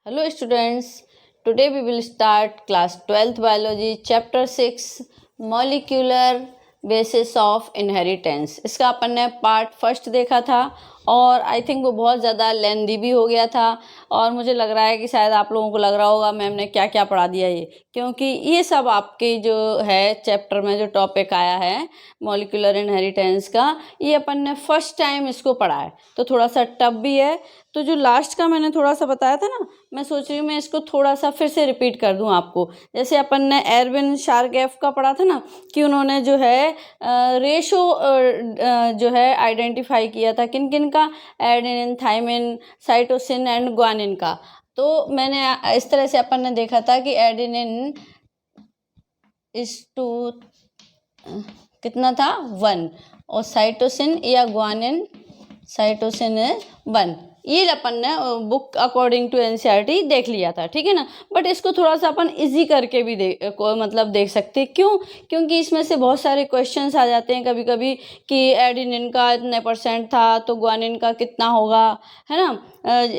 Hello students, today we will start class 12th biology chapter 6 molecular basis of inheritance। इसका अपन ने part first देखा था और I think वो बहुत ज़्यादा लेंदी भी हो गया था और मुझे लग रहा है कि शायद आप लोगों को लग रहा होगा मैम ने क्या क्या पढ़ा दिया ये, क्योंकि ये सब आपके जो है चैप्टर में जो टॉपिक आया है मॉलिक्यूलर इनहेरिटेंस का, ये अपन ने फर्स्ट टाइम इसको पढ़ा है तो थोड़ा सा टफ भी है। तो जो लास्ट का मैंने थोड़ा सा बताया था ना, मैं सोच रही हूँ मैं इसको थोड़ा सा फिर से रिपीट कर दूँ आपको। जैसे अपन ने एरविन शारगैफ का पढ़ा था ना कि उन्होंने जो है रेशो जो है आइडेंटिफाई किया था किन किन का, adenine, thymine, cytosine and guanine का। तो मैंने इस तरह से अपन ने देखा था कि एडेनिन इज टू कितना था 1 और साइटोसिन या ग्वानिन साइटोसिन है 1। ये अपन ने बुक अकॉर्डिंग टू एनसीईआरटी देख लिया था, ठीक है ना। बट इसको थोड़ा सा अपन इजी करके भी देख सकते हैं। क्यों? क्योंकि इसमें से बहुत सारे क्वेश्चंस आ जाते हैं कभी कभी कि एडेनिन का इतने % था तो ग्वानिन का कितना होगा, है ना,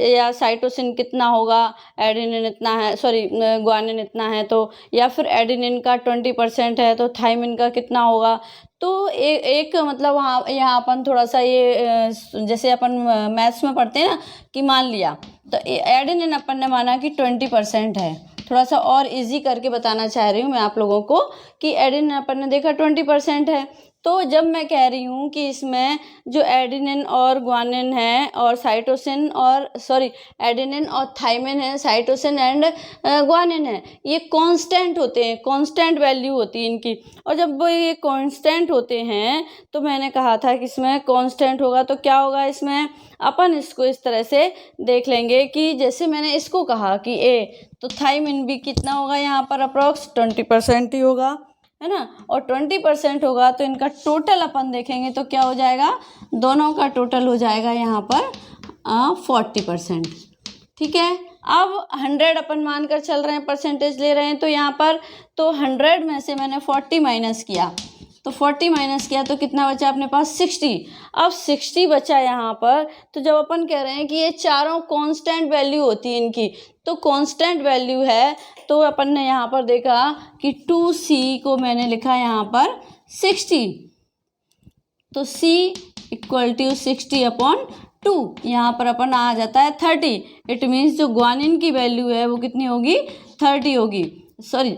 या साइटोसिन कितना होगा, एडेनिन इतना है, सॉरी ग्वानिन इतना है तो, या फिर एडेनिन का 20% है तो थाइमिन का कितना होगा। तो एक मतलब वहाँ यहाँ अपन थोड़ा सा ये जैसे अपन मैथ्स में पढ़ते हैं ना कि मान लिया तो एडेनिन अपन ने माना कि 20% है। थोड़ा सा और इजी करके बताना चाह रही हूँ मैं आप लोगों को कि एडेनिन अपन ने देखा 20% है। तो जब मैं कह रही हूँ कि इसमें जो एडेनिन और ग्वानिन है और साइटोसिन और सॉरी एडेनिन और थाइमिन है, साइटोसिन एंड ग्वानिन है, ये कांस्टेंट होते हैं, कांस्टेंट वैल्यू होती है इनकी। और जब वो ये कांस्टेंट होते हैं तो मैंने कहा था कि इसमें कांस्टेंट होगा तो क्या होगा, इसमें अपन इसको इस तरह से देख लेंगे कि जैसे मैंने इसको कहा कि ए, तो थाइमिन भी कितना होगा यहाँ पर अप्रॉक्स 20% ही होगा, है ना। और 20% होगा तो इनका टोटल अपन देखेंगे तो क्या हो जाएगा, दोनों का टोटल हो जाएगा यहाँ पर 40%, ठीक है। अब 100 अपन मानकर चल रहे हैं, परसेंटेज ले रहे हैं, तो यहाँ पर तो 100 में से मैंने 40 माइनस किया तो 40 माइनस किया तो कितना बचा अपने पास 60। अब 60 बचा यहाँ पर। तो जब अपन कह रहे हैं कि ये चारों कांस्टेंट वैल्यू होती है इनकी, तो कांस्टेंट वैल्यू है तो अपन ने यहाँ पर देखा कि 2C को मैंने लिखा यहाँ पर 60, तो C इक्वल टू 60/2, यहाँ पर अपन आ जाता है 30। इट मीन्स जो ग्वानिन की वैल्यू है वो कितनी होगी, 30 होगी, सॉरी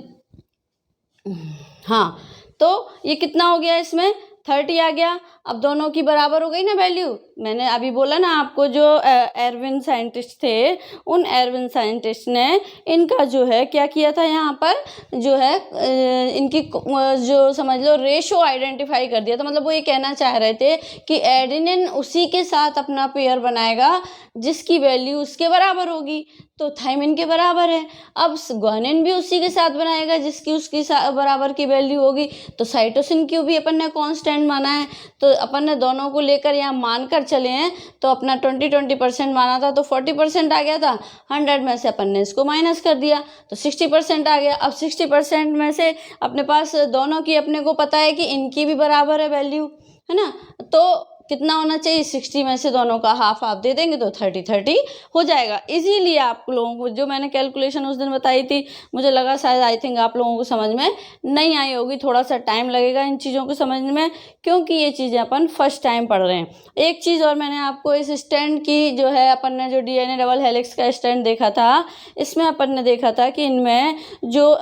हाँ। तो ये कितना हो गया, इसमें 30 आ गया। अब दोनों की बराबर हो गई ना वैल्यू। मैंने अभी बोला ना आपको जो एरविन साइंटिस्ट थे, उन एरविन साइंटिस्ट ने इनका जो है क्या किया था, यहाँ पर जो है इनकी जो समझ लो रेशो आइडेंटिफाई कर दिया था। मतलब वो ये कहना चाह रहे थे कि एडेनिन उसी के साथ अपना पेयर बनाएगा जिसकी वैल्यू उसके बराबर होगी, तो थाइमिन के बराबर है। अब ग्वानिन भी उसी के साथ बनाएगा जिसकी उसकी बराबर की वैल्यू होगी, तो साइटोसिन की भी अपन ने कांस्टेंट माना है। तो अपन ने दोनों को लेकर यहाँ मानकर चले हैं तो अपना 20% माना था तो 40% आ गया था। 100 में से अपन ने इसको माइनस कर दिया तो 60% आ गया। अब 60% में से अपने पास दोनों की अपने को पता है कि इनकी भी बराबर है वैल्यू, है ना। तो कितना होना चाहिए, 60 में से दोनों का हाफ हाफ दे देंगे तो 30-30 हो जाएगा। इजीली आप लोगों को जो मैंने कैलकुलेशन उस दिन बताई थी, मुझे लगा शायद आई थिंक आप लोगों को समझ में नहीं आई होगी, थोड़ा सा टाइम लगेगा इन चीज़ों को समझने में, क्योंकि ये चीज़ें अपन फर्स्ट टाइम पढ़ रहे हैं। एक चीज़ और मैंने आपको इस स्टैंड की जो है, अपन ने जो DNA डबल हेलिक्स का स्टैंड देखा था, इसमें अपन ने देखा था कि इनमें जो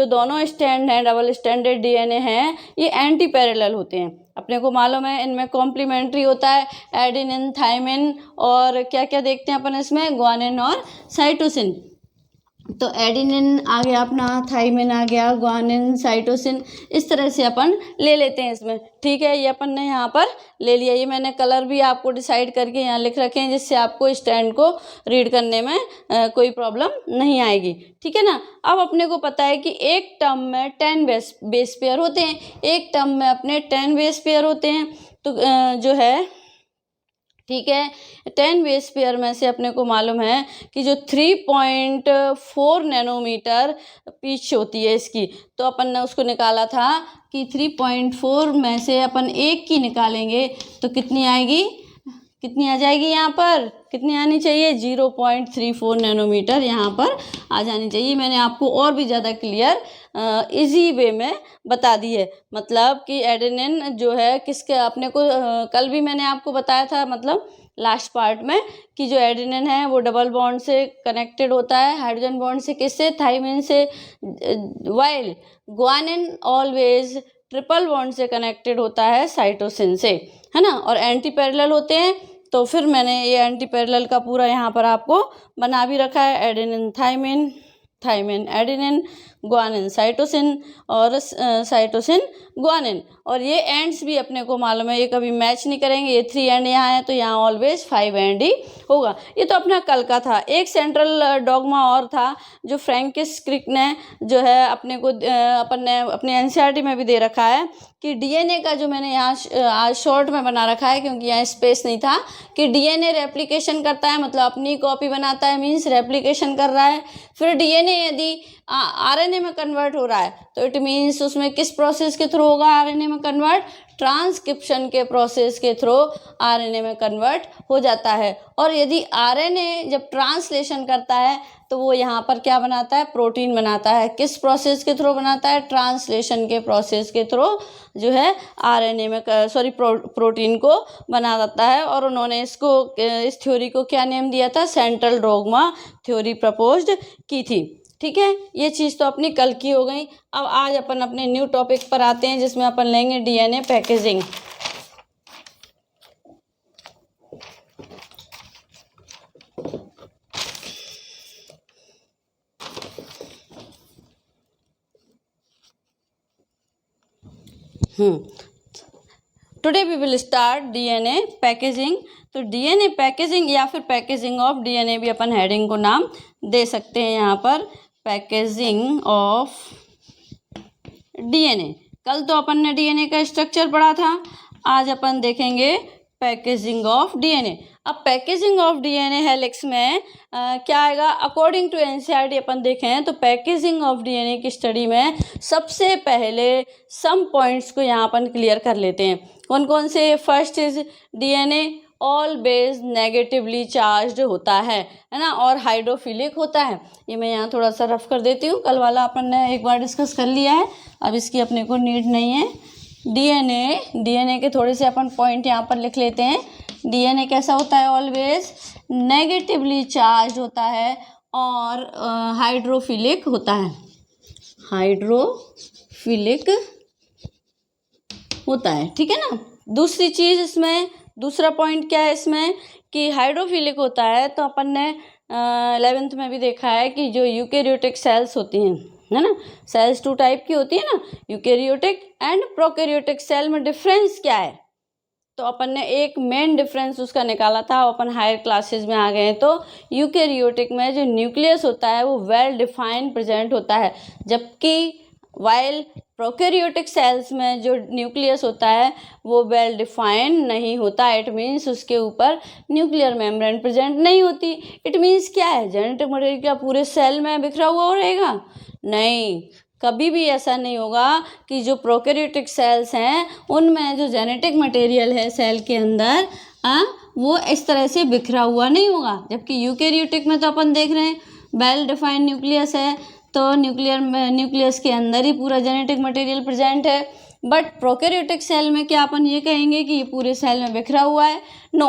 दोनों स्टैंड हैं, डबल स्टैंडर्ड DNA हैं, ये एंटी पैरेलल होते हैं। अपने को मालूम है इनमें कॉम्प्लीमेंट्री होता है एडेनिन, थाइमिन और क्या क्या देखते हैं अपन इसमें, ग्वानिन और साइटोसिन। तो एडेनिन आ गया अपना, थाइमिन आ गया, ग्वानिन, साइटोसिन, इस तरह से अपन ले लेते हैं इसमें, ठीक है। ये अपन ने यहाँ पर ले लिया। ये मैंने कलर भी आपको डिसाइड करके यहाँ लिख रखे हैं जिससे आपको स्टैंड को रीड करने में कोई प्रॉब्लम नहीं आएगी, ठीक है ना। अब अपने को पता है कि एक टर्म में 10 बेस पेयर होते हैं, एक टर्म में अपने 10 बेस पेयर होते हैं। तो जो है ठीक है, 10 बेस पेयर में से अपने को मालूम है कि जो 3.4 नैनोमीटर पिच होती है इसकी, तो अपन ने उसको निकाला था कि 3.4 में से अपन एक की निकालेंगे तो कितनी आएगी, कितनी आ जाएगी यहाँ पर, कितनी आनी चाहिए, 0.34 नैनोमीटर यहाँ पर आ जानी चाहिए। मैंने आपको और भी ज़्यादा क्लियर इजी वे में बता दी है। मतलब कि एडेनिन जो है किसके, अपने को कल भी मैंने आपको बताया था, मतलब लास्ट पार्ट में, कि जो एडेनिन है वो डबल बॉन्ड से कनेक्टेड होता है हाइड्रोजन बॉन्ड से, किससे, थाइमिन से, while guanine always triple bond से कनेक्टेड होता है साइटोसिन से, है ना। और एंटी पैरेलल होते हैं, तो फिर मैंने ये एंटी पैरेलल का पूरा यहाँ पर आपको बना भी रखा है। Adenine thymine, thymine adenine, guanine cytosine और साइटोसिन ग्वानिन। और ये एंड्स भी अपने को मालूम है, ये कभी मैच नहीं करेंगे। ये 3 एंड यहाँ है तो यहाँ ऑलवेज 5 एंड ही होगा। ये तो अपना कल का था। एक सेंट्रल डॉगमा और था जो फ्रैंकिस क्रिक ने जो है अपने को अपन ने अपने एनसीईआरटी में भी दे रखा है, कि डीएनए का जो मैंने यहाँ आज शॉर्ट में बना रखा है क्योंकि यहाँ स्पेस नहीं था, कि डीएनए रेप्लिकेशन करता है, मतलब अपनी कॉपी बनाता है, मीन्स रेप्लिकेशन कर रहा है। फिर डीएनए यदि आरएनए में कन्वर्ट हो रहा है तो इट मीन्स उसमें किस प्रोसेस के थ्रू होगा आरएनए में कन्वर्ट, ट्रांसक्रिप्शन के प्रोसेस के थ्रू आरएनए में कन्वर्ट हो जाता है। और यदि आरएनए जब ट्रांसलेशन करता है तो वो यहाँ पर क्या बनाता है, प्रोटीन बनाता है। किस प्रोसेस के थ्रू बनाता है, ट्रांसलेशन के प्रोसेस के थ्रू जो है आरएनए में प्रोटीन को बना देता है। और उन्होंने इसको, इस थ्योरी को क्या नेम दिया था, सेंट्रल डॉगमा थ्योरी प्रपोज्ड की थी। ठीक है, ये चीज़ तो अपनी कल की हो गई। अब आज अपन अपने न्यू टॉपिक पर आते हैं जिसमें अपन लेंगे DNA packaging. Today we will start DNA packaging. तो डीएनए पैकेजिंग या फिर पैकेजिंग ऑफ डीएनए भी अपन हेडिंग को नाम दे सकते हैं यहाँ पर, पैकेजिंग ऑफ डीएनए। कल तो अपन ने डीएनए का स्ट्रक्चर पढ़ा था, आज अपन देखेंगे पैकेजिंग ऑफ डीएनए। अब पैकेजिंग ऑफ डीएनए हेलिक्स में क्या आएगा, अकॉर्डिंग टू एनसीईआरटी अपन देखें तो पैकेजिंग ऑफ डीएनए की स्टडी में सबसे पहले सम पॉइंट्स को यहाँ अपन क्लियर कर लेते हैं। कौन कौन से, first is DNA all base negatively charged होता है ना, और हाइड्रोफिलिक होता है। ये मैं यहाँ थोड़ा सा रफ कर देती हूँ, कल वाला अपन ने एक बार डिस्कस कर लिया है, अब इसकी अपने को नीड नहीं है। डीएनए के थोड़े से अपन पॉइंट यहाँ पर लिख लेते हैं। डीएनए कैसा होता है, ऑलवेज नेगेटिवली चार्ज होता है और हाइड्रोफिलिक होता है, हाइड्रोफिलिक होता है। ठीक है ना। दूसरी चीज़ इसमें, दूसरा पॉइंट क्या है इसमें, कि हाइड्रोफिलिक होता है तो अपन ने 11th में भी देखा है कि जो यूकेरियोटिक सेल्स होती हैं, है ना, सेल्स 2 टाइप की होती है ना, यूकेरियोटिक एंड प्रोकैरियोटिक सेल में डिफरेंस क्या है, तो अपन ने एक मेन डिफरेंस उसका निकाला था। अपन हायर क्लासेस में आ गए हैं तो यूकेरियोटिक में जो न्यूक्लियस होता है वो वेल डिफाइंड प्रेजेंट होता है, जबकि वाइल प्रोकैरियोटिक सेल्स में जो न्यूक्लियस होता है वो वेल डिफाइंड नहीं होता। इट मीन्स उसके ऊपर न्यूक्लियर मेम्ब्रेन प्रेजेंट नहीं होती। इट मीन्स क्या है, जेनेटिक मटेरियल क्या पूरे सेल में बिखरा हुआ रहेगा, नहीं, कभी भी ऐसा नहीं होगा कि जो प्रोकैरियोटिक सेल्स हैं उनमें जो जेनेटिक मटेरियल है सेल के अंदर वो इस तरह से बिखरा हुआ नहीं होगा। जबकि यूकेरियोटिक में तो अपन देख रहे हैं वेल डिफाइंड न्यूक्लियस है, तो न्यूक्लियस के अंदर ही पूरा जेनेटिक मटेरियल प्रेजेंट है। बट प्रोकैरियोटिक सेल में क्या अपन ये कहेंगे कि ये पूरे सेल में बिखरा हुआ है, नो,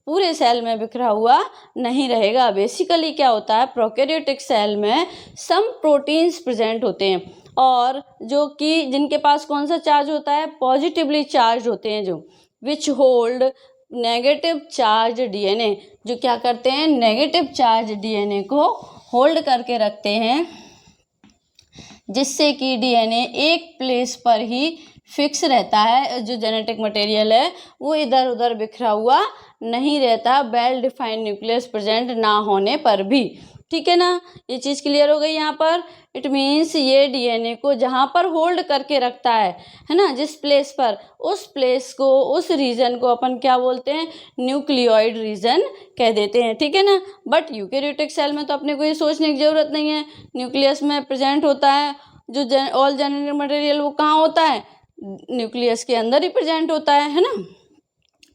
पूरे सेल में बिखरा हुआ नहीं रहेगा। बेसिकली क्या होता है, प्रोकैरियोटिक सेल में सम प्रोटीन्स प्रेजेंट होते हैं, और जो कि जिनके पास कौन सा चार्ज होता है, पॉजिटिवली चार्ज होते हैं, जो which hold negative charge DNA, जो क्या करते हैं, नेगेटिव चार्ज डीएनए को होल्ड करके रखते हैं, जिससे कि डीएनए एक प्लेस पर ही फिक्स रहता है। जो जेनेटिक मटेरियल है वो इधर उधर बिखरा हुआ नहीं रहता, वेल डिफाइंड न्यूक्लियस प्रेजेंट ना होने पर भी। ठीक है ना, ये चीज़ क्लियर हो गई यहाँ पर। इट मीन्स ये डीएनए को जहाँ पर होल्ड करके रखता है ना, जिस प्लेस पर, उस प्लेस को, उस रीजन को अपन क्या बोलते हैं, न्यूक्लियोइड रीजन कह देते हैं। ठीक है ना। बट यूकेरियोटिक सेल में तो अपने को ये सोचने की ज़रूरत नहीं है, न्यूक्लियस में प्रेजेंट होता है जो ऑल जेनेटिक मटेरियल, वो कहाँ होता है, न्यूक्लियस के अंदर ही प्रेजेंट होता है ना।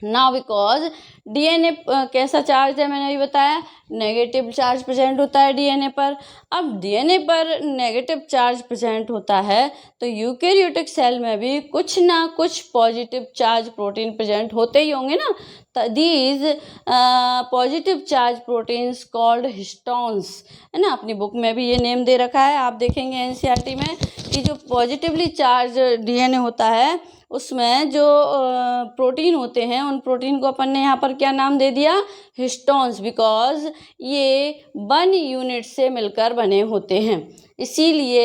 ना बिकॉज डीएनए कैसा चार्ज है, मैंने अभी बताया नेगेटिव चार्ज प्रेजेंट होता है डीएनए पर। अब डीएनए पर नेगेटिव चार्ज प्रेजेंट होता है तो यूकेरियोटिक सेल में भी कुछ ना कुछ पॉजिटिव चार्ज प्रोटीन प्रेजेंट होते ही होंगे ना। These positive charge proteins called histones, है ना। अपनी बुक में भी ये नेम दे रखा है, आप देखेंगे एनसीईआरटी में कि जो पॉजिटिवली चार्ज डीएनए होता है उसमें जो प्रोटीन होते हैं उन प्रोटीन को अपन ने यहाँ पर क्या नाम दे दिया, हिस्टोन्स, बिकॉज ये 1 यूनिट से मिलकर बने होते हैं, इसीलिए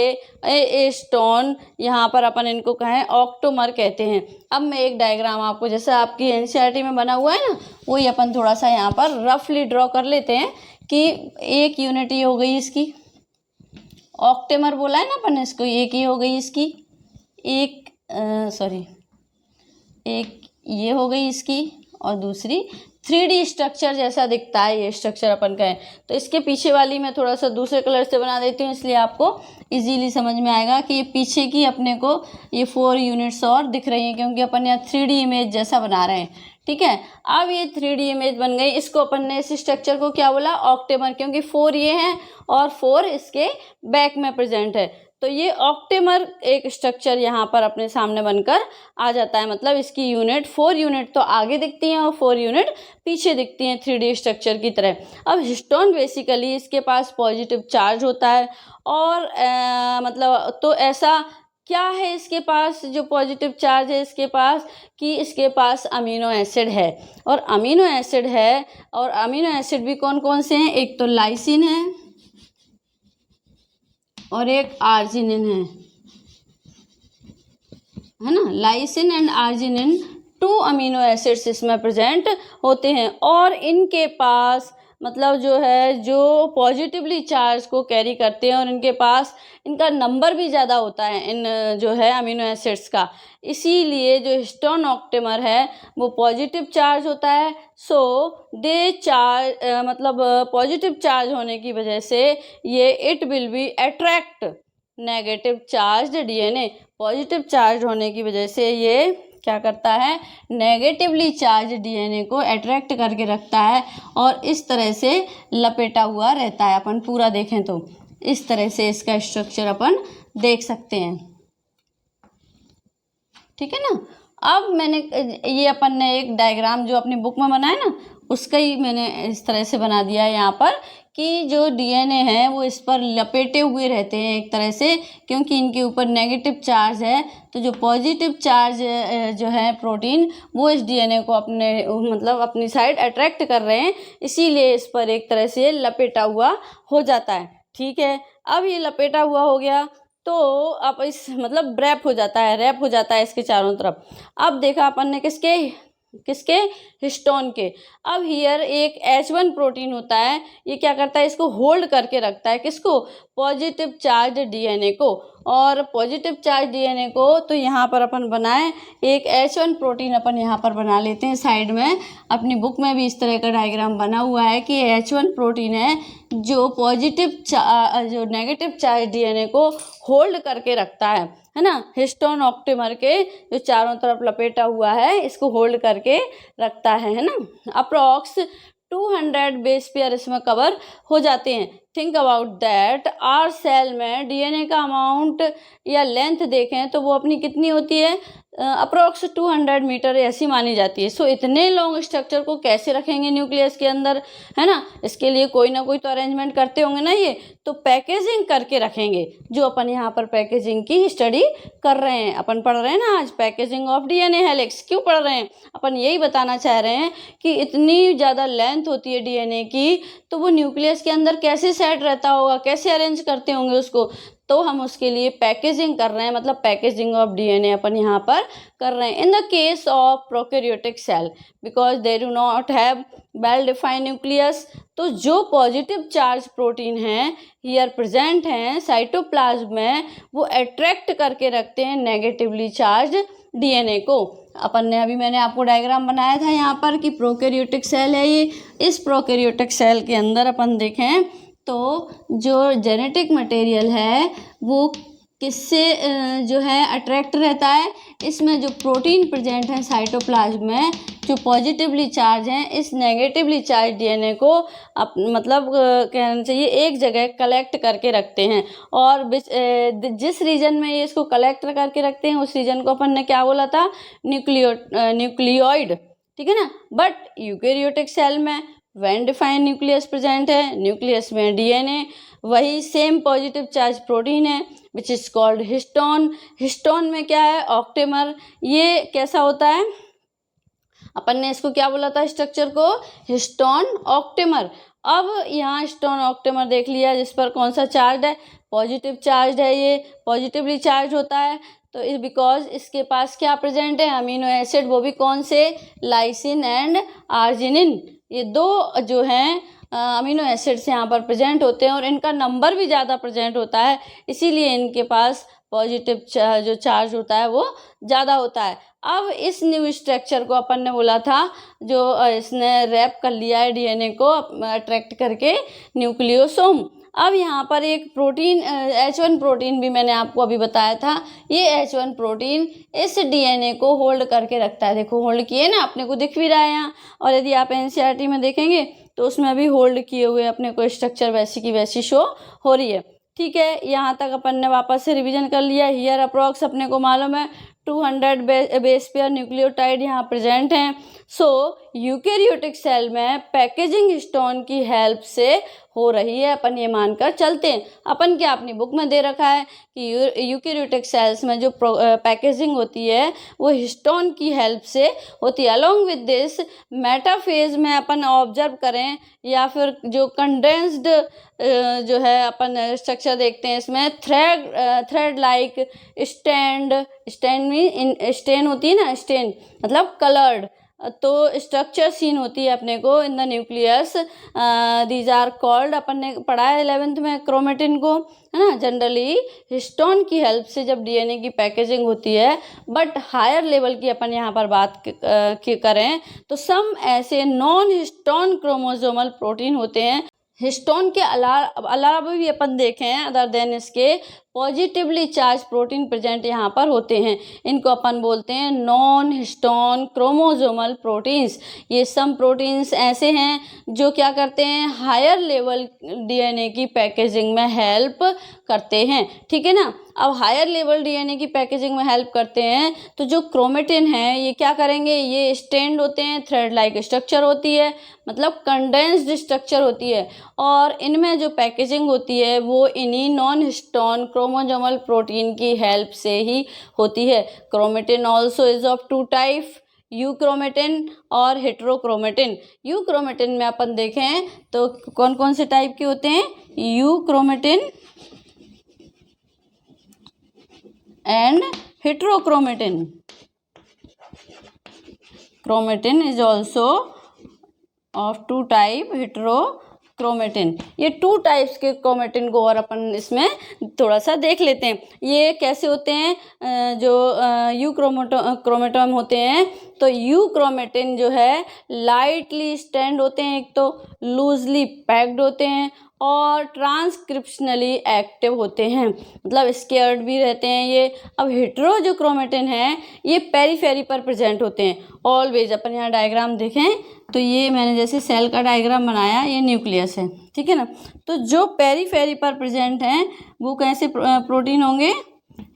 ए हिस्टोन यहाँ पर अपन इनको कहें ऑक्टोमर कहते हैं। अब मैं एक डायग्राम आपको जैसा आपकी एनसीईआरटी में बना हुआ है ना वही अपन थोड़ा सा यहाँ पर रफली ड्रॉ कर लेते हैं कि 1 यूनिट ये हो गई इसकी, ऑक्टेमर बोला है ना अपन इसको, एक ये हो गई इसकी, एक ये हो गई इसकी, और दूसरी 3D स्ट्रक्चर जैसा दिखता है ये स्ट्रक्चर अपन का है। तो इसके पीछे वाली मैं थोड़ा सा दूसरे कलर से बना देती हूँ, इसलिए आपको इजीली समझ में आएगा कि ये पीछे की अपने को ये 4 यूनिट्स और दिख रही हैं क्योंकि अपन यहाँ 3D इमेज जैसा बना रहे हैं, ठीक है। अब ये 3D इमेज बन गई, इसको अपन ने इस स्ट्रक्चर को क्या बोला, ऑक्टेमर, क्योंकि 4 ये हैं और 4 इसके बैक में प्रेजेंट है, तो ये ऑक्टेमर एक स्ट्रक्चर यहाँ पर अपने सामने बनकर आ जाता है। मतलब इसकी यूनिट 4 यूनिट तो आगे दिखती हैं और 4 यूनिट पीछे दिखती हैं 3D स्ट्रक्चर की तरह। अब हिस्टोन बेसिकली इसके पास पॉजिटिव चार्ज होता है और मतलब तो ऐसा क्या है इसके पास जो पॉजिटिव चार्ज है इसके पास, कि इसके पास अमीनो एसिड है, और अमीनो एसिड है, और अमीनो एसिड भी कौन कौन से हैं, एक तो लाइसिन है और एक आर्जिनिन है ना। Lysine and arginine 2 amino acids इसमें प्रेजेंट होते हैं, और इनके पास मतलब जो है जो पॉजिटिवली चार्ज को कैरी करते हैं और इनके पास इनका नंबर भी ज़्यादा होता है इन जो है अमीनो एसिड्स का, इसीलिए जो हिस्टोन ऑक्टेमर है वो पॉजिटिव चार्ज होता है। सो दे चार्ज मतलब पॉजिटिव चार्ज होने की वजह से ये it will be attract negative charge DNA, positive charge होने की वजह से ये क्या करता है, नेगेटिवली चार्ज डीएनए को अट्रैक्ट करके रखता है और इस तरह से लपेटा हुआ रहता है। अपन पूरा देखें तो इस तरह से इसका स्ट्रक्चर अपन देख सकते हैं, ठीक है ना। अब मैंने ये अपन ने एक डायग्राम जो अपनी बुक में बनाया ना उसका ही मैंने इस तरह से बना दिया है यहाँ पर कि जो डीएनए है वो इस पर लपेटे हुए रहते हैं एक तरह से, क्योंकि इनके ऊपर नेगेटिव चार्ज है, तो जो पॉजिटिव चार्ज जो है प्रोटीन वो इस डीएनए को अपने मतलब अपनी साइड अट्रैक्ट कर रहे हैं, इसीलिए इस पर एक तरह से लपेटा हुआ हो जाता है, ठीक है। अब ये लपेटा हुआ हो गया तो अब इस मतलब रैप हो जाता है इसके चारों तरफ। अब देखा अपन ने किसके हिस्टोन के। अब हियर एक H1 प्रोटीन होता है, ये क्या करता है, इसको होल्ड करके रखता है, किसको, पॉजिटिव चार्ज डीएनए को। और पॉजिटिव चार्ज डीएनए को तो यहाँ पर अपन बनाए एक H1 प्रोटीन अपन यहाँ पर बना लेते हैं साइड में। अपनी बुक में भी इस तरह का डायग्राम बना हुआ है कि H1 प्रोटीन है जो जो नेगेटिव चार्ज डीएनए को होल्ड करके रखता है ना। हिस्टोन ऑक्टेमर के जो चारों तरफ लपेटा हुआ है इसको होल्ड करके रखता है ना। अप्रॉक्स 200 बेस पेयर इसमें कवर हो जाते हैं। Think about that, our cell में डीएनए का अमाउंट या लेंथ देखें तो वो अपनी कितनी होती है, अप्रॉक्स 200 मीटर ऐसी मानी जाती है। सो इतने लॉन्ग स्ट्रक्चर को कैसे रखेंगे न्यूक्लियस के अंदर, है ना। इसके लिए कोई ना कोई तो अरेंजमेंट करते होंगे ना, ये तो पैकेजिंग करके रखेंगे, जो अपन यहाँ पर पैकेजिंग की स्टडी कर रहे हैं। अपन पढ़ रहे हैं ना आज पैकेजिंग ऑफ डीएनए हेलिक्स, क्यों पढ़ रहे हैं, अपन यही बताना चाह रहे हैं कि इतनी ज़्यादा लेंथ होती है डीएनए की, तो वो न्यूक्लियस के अंदर कैसे सेट रहता होगा, कैसे अरेंज करते होंगे उसको, तो हम उसके लिए पैकेजिंग कर रहे हैं, मतलब पैकेजिंग ऑफ डीएनए अपन यहाँ पर कर रहे हैं। In the case of prokaryotic cell because they do not have well defined nucleus, तो जो पॉजिटिव चार्ज प्रोटीन हैं हियर प्रेजेंट हैं साइटोप्लाज्म में, वो अट्रैक्ट करके रखते हैं नेगेटिवली चार्ज डीएनए को। अपन ने अभी मैंने आपको डायग्राम बनाया था यहाँ पर कि प्रोकैरियोटिक सेल है ये। इस प्रोकैरियोटिक सेल के अंदर अपन देखें तो जो जेनेटिक मटेरियल है वो किससे जो है अट्रैक्ट रहता है, इसमें जो प्रोटीन प्रेजेंट है साइटोप्लाज्म में जो पॉजिटिवली चार्ज हैं इस नेगेटिवली चार्ज डीएनए को मतलब कहना चाहिए एक जगह कलेक्ट करके रखते हैं, और जिस रीजन में ये इसको कलेक्ट करके रखते हैं उस रीजन को अपन ने क्या बोला था, न्यूक्लियोइड, ठीक है ना। बट यूकेरियोटिक सेल में वेल डिफाइंड न्यूक्लियस प्रेजेंट है, न्यूक्लियस में डीएनए वही सेम पॉजिटिव चार्ज प्रोटीन है which is called histone. Histone में क्या है, ऑक्टेमर। ये कैसा होता है, अपन ने इसको क्या बोला था स्ट्रक्चर को, हिस्टोन ऑक्टेमर। अब यहाँ हिस्टोन ऑक्टेमर देख लिया जिस पर कौन सा चार्ज है, पॉजिटिव चार्ज है, ये पॉजिटिवली चार्ज होता है। तो इस बिकॉज इसके पास क्या प्रेजेंट है, अमीनो एसिड, वो भी कौन से, लाइसिन एंड आर्जिनिन। ये दो जो हैं अमीनो एसिड्स यहाँ पर प्रेजेंट होते हैं और इनका नंबर भी ज़्यादा प्रेजेंट होता है, इसीलिए इनके पास पॉजिटिव जो चार्ज होता है वो ज़्यादा होता है। अब इस न्यू स्ट्रक्चर को अपन ने बोला था जो इसने रैप कर लिया है डीएनए को अट्रैक्ट करके, न्यूक्लियोसोम। अब यहाँ पर एक प्रोटीन H1 प्रोटीन भी मैंने आपको अभी बताया था, ये H1 प्रोटीन इस डीएनए को होल्ड करके रखता है। देखो होल्ड किए ना, अपने को दिख भी रहा है यहाँ, और यदि आप एनसीईआरटी में देखेंगे तो उसमें भी होल्ड किए हुए अपने को स्ट्रक्चर वैसी की वैसी शो हो रही है। ठीक है, यहाँ तक अपन ने वापस से रिवीजन कर लिया। हियर अप्रॉक्स अपने को मालूम है 200 बेस पेयर न्यूक्लियोटाइड यहाँ प्रेजेंट हैं। सो यूकेरियोटिक सेल में पैकेजिंग हिस्टोन की हेल्प से हो रही है, अपन ये मानकर चलते हैं। अपन क्या अपनी बुक में दे रखा है कि यूकेरियोटिक सेल्स में जो पैकेजिंग होती है वो हिस्टोन की हेल्प से होती है। अलॉन्ग विद दिस मेटाफेज में अपन ऑब्जर्व करें या फिर जो कंडेंस्ड जो है अपन स्ट्रक्चर देखते हैं, इसमें थ्रेड लाइक स्टैंड में स्टेन होती है ना, स्टेन मतलब कलर्ड, तो स्ट्रक्चर सीन होती है अपने को in the nucleus. These are called, अपन ने पढ़ा है 11th में क्रोमेटिन को, है ना। जनरली हिस्टोन की हेल्प से जब डीएनए की पैकेजिंग होती है, बट हायर लेवल की अपन यहाँ पर बात करें तो सम ऐसे नॉन हिस्टोन क्रोमोसोमल प्रोटीन होते हैं। हिस्टोन के अलावा भी अपन देखें अदर देन इसके पॉजिटिवली चार्ज प्रोटीन प्रेजेंट यहाँ पर होते हैं, इनको अपन बोलते हैं नॉन हिस्टोन क्रोमोसोमल प्रोटीन्स। ये सम प्रोटीन्स ऐसे हैं जो क्या करते हैं, हायर लेवल डीएनए की पैकेजिंग में हेल्प करते हैं, ठीक है ना। अब हायर लेवल डीएनए की पैकेजिंग में हेल्प करते हैं तो जो क्रोमेटिन है ये क्या करेंगे, ये स्टैंड होते हैं, थ्रेड लाइक स्ट्रक्चर होती है, मतलब कंडेंस्ड स्ट्रक्चर होती है, और इनमें जो पैकेजिंग होती है वो इन्हीं नॉन हिस्टोन क्रोमोसोमल प्रोटीन की हेल्प से ही होती है। Chromatin also is of two type, euchromatin और हेट्रोक्रोमेटिन। यूक्रोमेटिन में अपन देखें तो कौन कौन से टाइप के होते हैं, euchromatin and heterochromatin. Chromatin is also of two type, heterochromatin. ये टू टाइप्स के क्रोमेटिन को और अपन इसमें थोड़ा सा देख लेते हैं। ये कैसे होते हैं, जो क्रोमेटोम होते हैं तो यूक्रोमेटिन जो है लाइटली स्टैंड होते हैं, एक तो लूजली पैक्ड होते हैं और ट्रांसक्रिप्शनली एक्टिव होते हैं, मतलब स्केयर्ड भी रहते हैं ये। अब हेट्रो जो क्रोमेटिन है ये पेरीफेरी पर प्रेजेंट होते हैं ऑलवेज। अपन यहाँ डायग्राम देखें तो ये मैंने जैसे सेल का डायग्राम बनाया, ये न्यूक्लियस है, ठीक है ना। तो जो पेरीफेरी पर प्रेजेंट हैं वो कैसे प्रोटीन होंगे,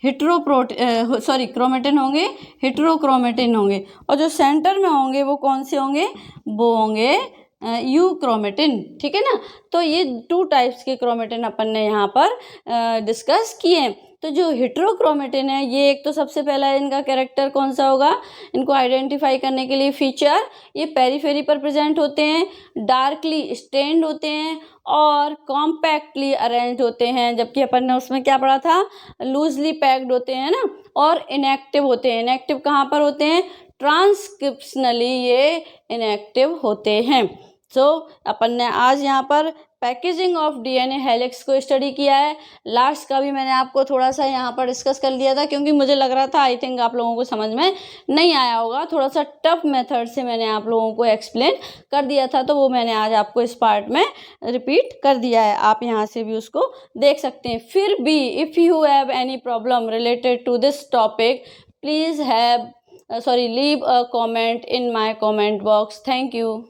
क्रोमेटिन होंगे, हेट्रोक्रोमेटिन होंगे, और जो सेंटर में होंगे वो कौन से होंगे, वो होंगे यूक्रोमेटिन, ठीक है ना। तो ये टू टाइप्स के क्रोमेटिन अपन ने यहाँ पर डिस्कस किए। तो जो हेट्रोक्रोमेटिन है ये एक तो सबसे पहला इनका कैरेक्टर कौन सा होगा, इनको आइडेंटिफाई करने के लिए फीचर, ये पेरीफेरी पर प्रेजेंट होते हैं, डार्कली स्टेन्ड होते हैं और कॉम्पैक्टली अरेंज्ड होते हैं, जबकि अपन ने उसमें क्या पढ़ा था, लूजली पैक्ड होते हैं ना, और इनएक्टिव होते हैं। इनएक्टिव कहाँ पर होते हैं, ट्रांसक्रिप्शनली ये इनएक्टिव होते हैं। सो अपन ने आज यहाँ पर पैकेजिंग ऑफ डीएनए हेलिक्स को स्टडी किया है। लास्ट का भी मैंने आपको थोड़ा सा यहाँ पर डिस्कस कर लिया था, क्योंकि मुझे लग रहा था आई थिंक आप लोगों को समझ में नहीं आया होगा, थोड़ा सा टफ मेथड से मैंने आप लोगों को एक्सप्लेन कर दिया था, तो वो मैंने आज आपको इस पार्ट में रिपीट कर दिया है। आप यहाँ से भी उसको देख सकते हैं। फिर भी if you have any problem related to this topic, please have leave a comment in my comment box. Thank you.